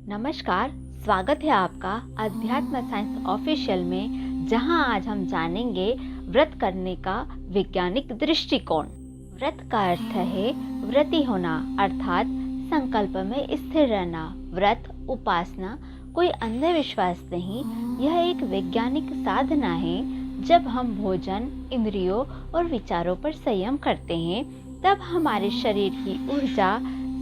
नमस्कार, स्वागत है आपका अध्यात्म साइंस ऑफिशियल में, जहां आज हम जानेंगे व्रत करने का वैज्ञानिक दृष्टिकोण। व्रत का अर्थ है व्रती होना, अर्थात संकल्प में स्थिर रहना। व्रत उपासना कोई अंधविश्वास नहीं, यह एक वैज्ञानिक साधना है। जब हम भोजन, इंद्रियों और विचारों पर संयम करते हैं, तब हमारे शरीर की ऊर्जा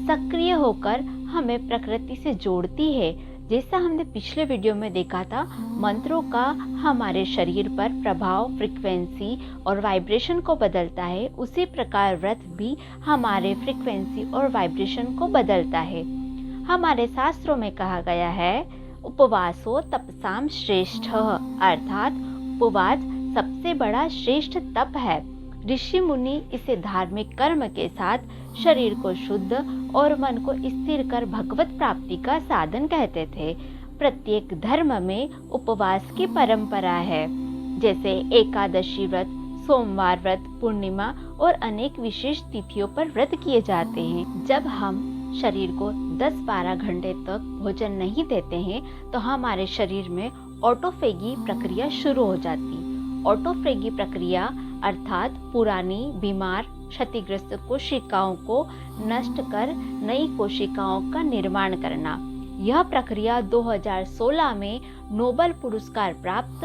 सक्रिय होकर हमें प्रकृति से जोड़ती है। जैसा हमने पिछले वीडियो में देखा था, मंत्रों का हमारे शरीर पर प्रभाव फ्रीक्वेंसी और वाइब्रेशन को बदलता है, उसी प्रकार व्रत भी हमारे फ्रीक्वेंसी और वाइब्रेशन को बदलता है। हमारे शास्त्रों में कहा गया है, उपवासो तपसाम श्रेष्ठ, अर्थात उपवास सबसे बड़ा श्रेष्ठ तप है। ऋषि मुनि इसे धार्मिक कर्म के साथ शरीर को शुद्ध और मन को स्थिर कर भगवत प्राप्ति का साधन कहते थे। प्रत्येक धर्म में उपवास की परंपरा है, जैसे एकादशी व्रत, सोमवार व्रत, पूर्णिमा और अनेक विशेष तिथियों पर व्रत किए जाते हैं। जब हम शरीर को 10-12 घंटे तक भोजन नहीं देते हैं, तो हमारे शरीर में ऑटोफेगी प्रक्रिया शुरू हो जाती। ऑटोफेगी प्रक्रिया अर्थात पुरानी, बीमार, क्षतिग्रस्त कोशिकाओं को नष्ट कर नई कोशिकाओं का निर्माण करना। यह प्रक्रिया 2016 में नोबेल पुरस्कार प्राप्त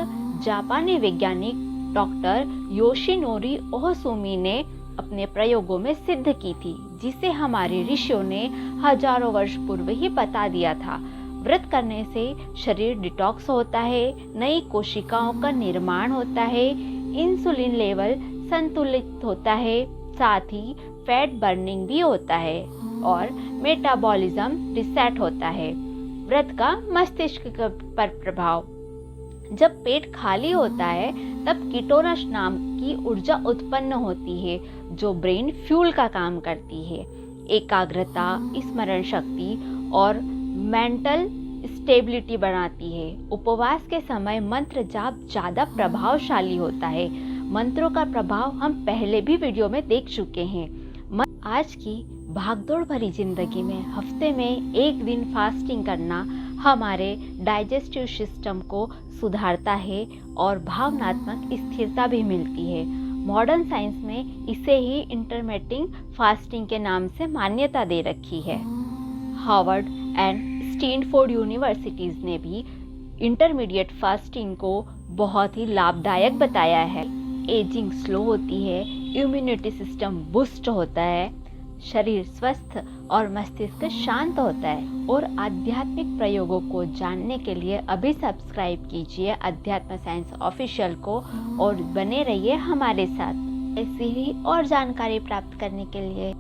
जापानी वैज्ञानिक डॉक्टर योशिनोरी ओहसुमी ने अपने प्रयोगों में सिद्ध की थी, जिसे हमारे ऋषियों ने हजारों वर्ष पूर्व ही बता दिया था। व्रत करने से शरीर डिटॉक्स होता है, नई कोशिकाओं का निर्माण होता है, इंसुलिन लेवल संतुलित होता है, साथ ही फैट बर्निंग भी होता है और मेटाबॉलिज्म रिसेट होता है। व्रत का मस्तिष्क पर प्रभाव, जब पेट खाली होता है तब कीटोनस नाम की ऊर्जा उत्पन्न होती है, जो ब्रेन फ्यूल का काम करती है। एकाग्रता, स्मरण शक्ति और मेंटल स्टेबिलिटी बढ़ाती है। उपवास के समय मंत्र जाप ज्यादा प्रभावशाली होता है। मंत्रों का प्रभाव हम पहले भी वीडियो में देख चुके हैं। आज की भागदौड़ भरी जिंदगी में हफ्ते में एक दिन फास्टिंग करना हमारे डाइजेस्टिव सिस्टम को सुधारता है और भावनात्मक स्थिरता भी मिलती है। मॉडर्न साइंस में इसे ही इंटरमिटेंट फास्टिंग के नाम से मान्यता दे रखी है। हार्वर्ड एंड स्टैनफोर्ड यूनिवर्सिटीज ने भी इंटरमीडिएट फास्टिंग को बहुत ही लाभदायक बताया है। एजिंग स्लो होती है, इम्यूनिटी सिस्टम बूस्ट होता है, शरीर स्वस्थ और मस्तिष्क शांत होता है। और आध्यात्मिक प्रयोगों को जानने के लिए अभी सब्सक्राइब कीजिए अध्यात्म साइंस ऑफिशियल को और बने रहिए हमारे साथ। ऐसी ही और जानकारी प्राप्त करने के लिए